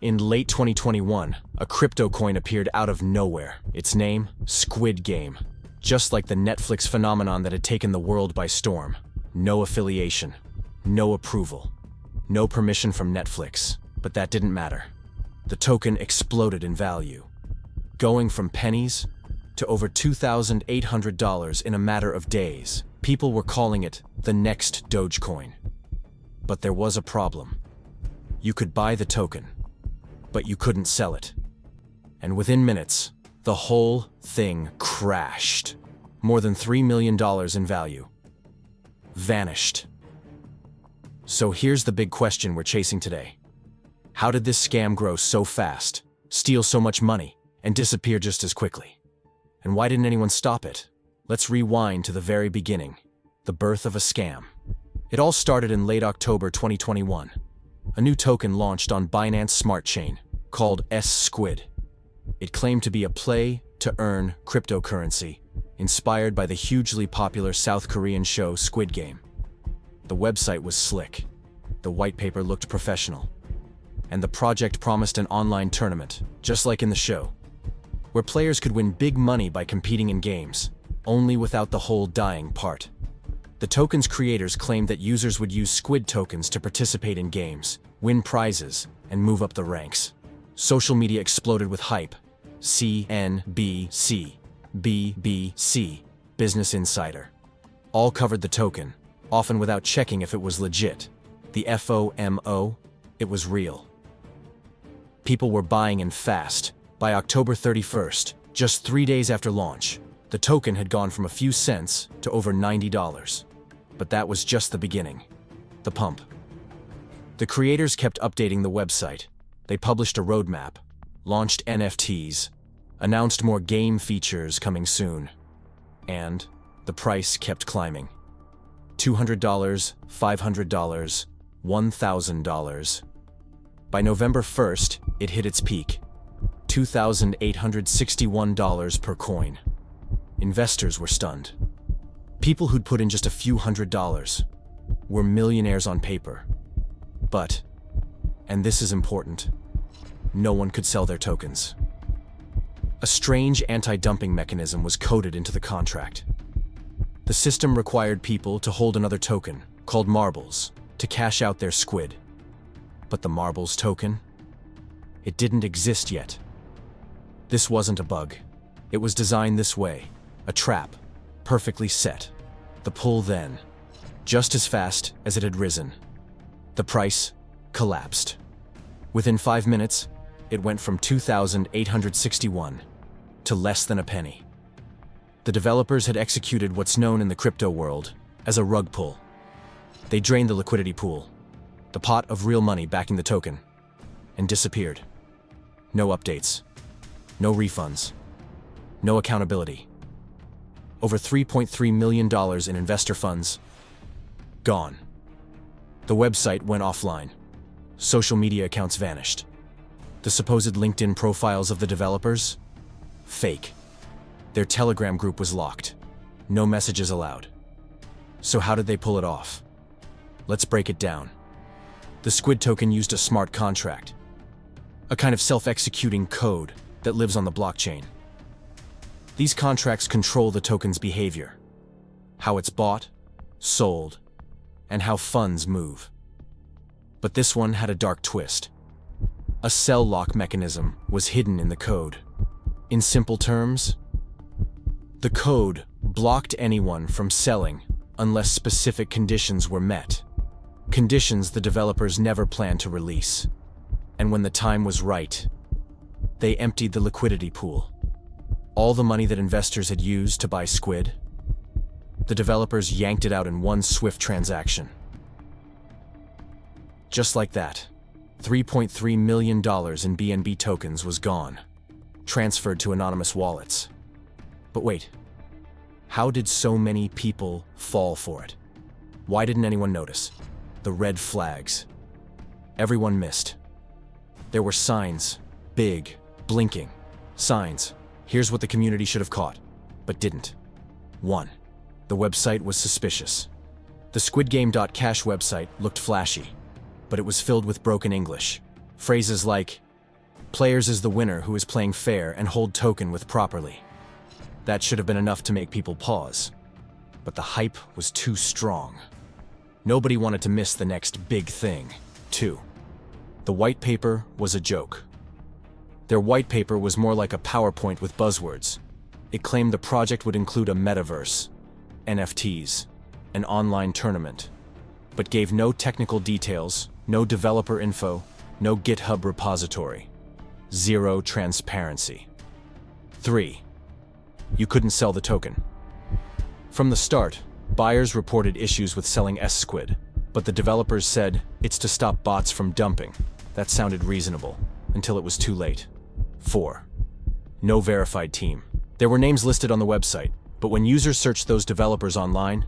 In late 2021, a crypto coin appeared out of nowhere. Its name, Squid Game. Just like the Netflix phenomenon that had taken the world by storm. No affiliation, no approval, no permission from Netflix. But that didn't matter. The token exploded in value, going from pennies to over $2,800 in a matter of days. People were calling it the next Dogecoin. But there was a problem. You could buy the token, but you couldn't sell it. And within minutes, the whole thing crashed. More than $3 million in value. Vanished. So here's the big question we're chasing today. How did this scam grow so fast, steal so much money, and disappear just as quickly? And why didn't anyone stop it? Let's rewind to the very beginning, the birth of a scam. It all started in late October 2021. A new token launched on Binance Smart Chain, called Squid. It claimed to be a play-to-earn cryptocurrency, inspired by the hugely popular South Korean show Squid Game. The website was slick, the white paper looked professional, and the project promised an online tournament, just like in the show, where players could win big money by competing in games, only without the whole dying part. The token's creators claimed that users would use Squid tokens to participate in games, win prizes, and move up the ranks. Social media exploded with hype. CNBC, BBC, Business Insider. All covered the token, often without checking if it was legit. The FOMO, it was real. People were buying in fast. By October 31st, just 3 days after launch, the token had gone from a few cents to over $90. But that was just the beginning. The pump. The creators kept updating the website. They published a roadmap, launched NFTs, announced more game features coming soon. And the price kept climbing. $200, $500, $1,000. By November 1st, it hit its peak. $2,861 per coin. Investors were stunned. People who'd put in just a few $100s were millionaires on paper. But, and this is important, no one could sell their tokens. A strange anti-dumping mechanism was coded into the contract. The system required people to hold another token, called marbles, to cash out their squid. But the marbles token? It didn't exist yet. This wasn't a bug. It was designed this way, a trap, perfectly set. The pull then, just as fast as it had risen. The price collapsed. Within 5 minutes, it went from $2,861 to less than a penny. The developers had executed what's known in the crypto world as a rug pull. They drained the liquidity pool, the pot of real money backing the token, and disappeared. No updates, no refunds, no accountability. Over $3.3 million in investor funds, gone. The website went offline. Social media accounts vanished. The supposed LinkedIn profiles of the developers? Fake. Their Telegram group was locked. No messages allowed. So how did they pull it off? Let's break it down. The Squid token used a smart contract, a kind of self-executing code that lives on the blockchain. These contracts control the token's behavior, how it's bought, sold, and how funds move. But this one had a dark twist. A sell lock mechanism was hidden in the code. In simple terms, the code blocked anyone from selling unless specific conditions were met. Conditions the developers never planned to release. And when the time was right, they emptied the liquidity pool. All the money that investors had used to buy Squid, the developers yanked it out in one swift transaction. Just like that, $3.3 million in BNB tokens was gone, transferred to anonymous wallets. But wait, how did so many people fall for it? Why didn't anyone notice? The red flags. Everyone missed. There were signs, big, blinking signs. Here's what the community should have caught, but didn't. 1. The website was suspicious. The squidgame.cash website looked flashy, but it was filled with broken English. Phrases like, Players is the winner who is playing fair and hold token with properly. That should have been enough to make people pause. But the hype was too strong. Nobody wanted to miss the next big thing. 2. The white paper was a joke. Their white paper was more like a PowerPoint with buzzwords. It claimed the project would include a metaverse, NFTs, an online tournament, but gave no technical details, no developer info, no GitHub repository. Zero transparency. 3. You couldn't sell the token. From the start, buyers reported issues with selling Squid, but the developers said it's to stop bots from dumping. That sounded reasonable, until it was too late. 4. No verified team. There were names listed on the website, but when users searched those developers online,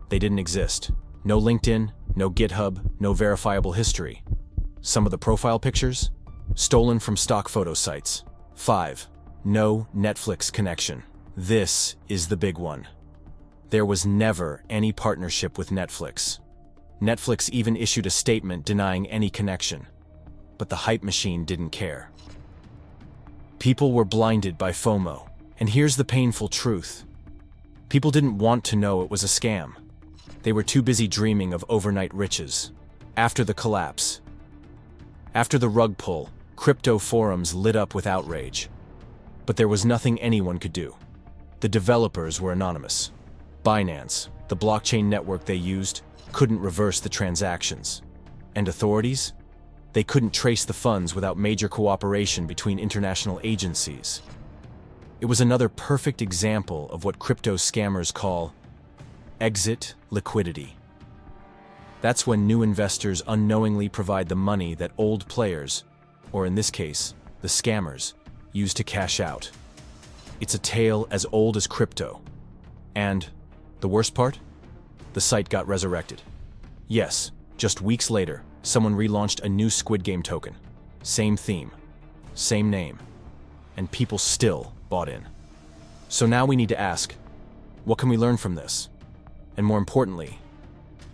they didn't exist. No LinkedIn, no GitHub, no verifiable history. Some of the profile pictures? Stolen from stock photo sites. 5. No Netflix connection. This is the big one. There was never any partnership with Netflix. Netflix even issued a statement denying any connection. But the hype machine didn't care. People were blinded by FOMO. And here's the painful truth. People didn't want to know it was a scam. They were too busy dreaming of overnight riches. After the collapse, after the rug pull, crypto forums lit up with outrage. But there was nothing anyone could do. The developers were anonymous. Binance, the blockchain network they used, couldn't reverse the transactions. And authorities? They couldn't trace the funds without major cooperation between international agencies. It was another perfect example of what crypto scammers call exit liquidity. That's when new investors unknowingly provide the money that old players, or in this case, the scammers, use to cash out. It's a tale as old as crypto. And the worst part? The site got resurrected. Yes, just weeks later, someone relaunched a new Squid Game token. Same theme, same name, and people still bought in. So now we need to ask, what can we learn from this? And more importantly,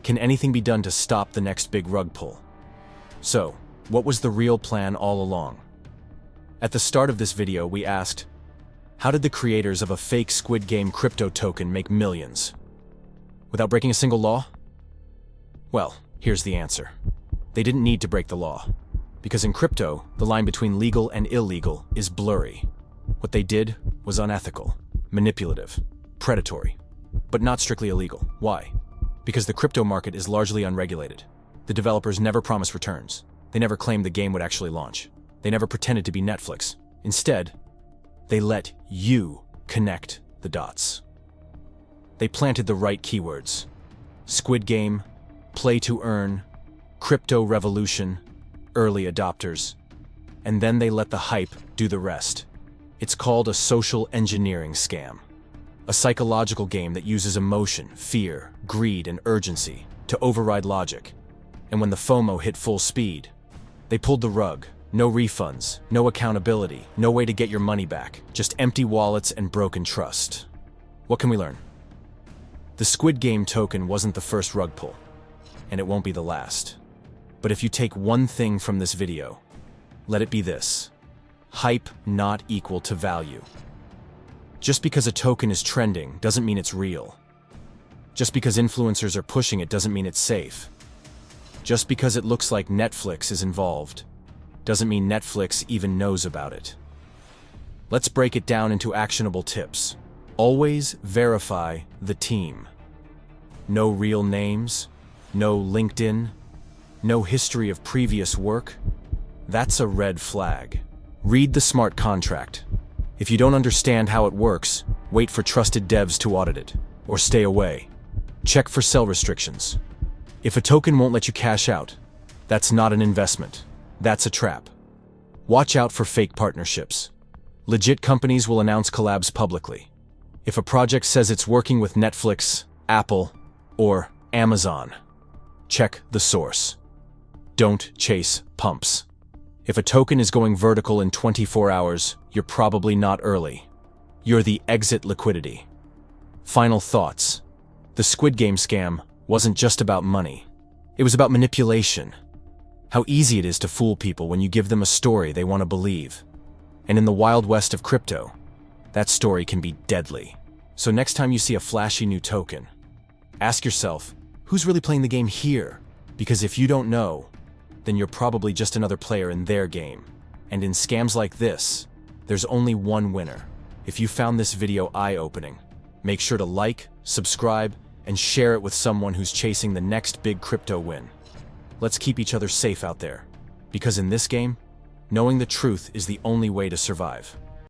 can anything be done to stop the next big rug pull? So, what was the real plan all along? At the start of this video, we asked, how did the creators of a fake Squid Game crypto token make millions? Without breaking a single law? Well, here's the answer. They didn't need to break the law. Because in crypto, the line between legal and illegal is blurry. What they did was unethical, manipulative, predatory, but not strictly illegal. Why? Because the crypto market is largely unregulated. The developers never promised returns. They never claimed the game would actually launch. They never pretended to be Netflix. Instead, they let you connect the dots. They planted the right keywords. Squid Game, play to earn, crypto revolution, early adopters. And then they let the hype do the rest. It's called a social engineering scam. A psychological game that uses emotion, fear, greed, and urgency to override logic. And when the FOMO hit full speed, they pulled the rug. No refunds, no accountability, no way to get your money back, just empty wallets and broken trust. What can we learn? The Squid Game token wasn't the first rug pull, and it won't be the last. But if you take one thing from this video, let it be this: hype not equal to value. Just because a token is trending doesn't mean it's real. Just because influencers are pushing it doesn't mean it's safe. Just because it looks like Netflix is involved doesn't mean Netflix even knows about it. Let's break it down into actionable tips. Always verify the team. No real names, no LinkedIn, no history of previous work. That's a red flag. Read the smart contract. If you don't understand how it works, wait for trusted devs to audit it, or stay away. Check for sell restrictions. If a token won't let you cash out, that's not an investment. That's a trap. Watch out for fake partnerships. Legit companies will announce collabs publicly. If a project says it's working with Netflix, Apple, or Amazon, check the source. Don't chase pumps. If a token is going vertical in 24 hours, you're probably not early. You're the exit liquidity. Final thoughts. The Squid Game scam wasn't just about money. It was about manipulation. How easy it is to fool people when you give them a story they want to believe. And in the wild west of crypto, that story can be deadly. So next time you see a flashy new token, ask yourself, who's really playing the game here? Because if you don't know, then you're probably just another player in their game. And in scams like this, there's only one winner. If you found this video eye-opening, make sure to like, subscribe, and share it with someone who's chasing the next big crypto win. Let's keep each other safe out there, because in this game, knowing the truth is the only way to survive.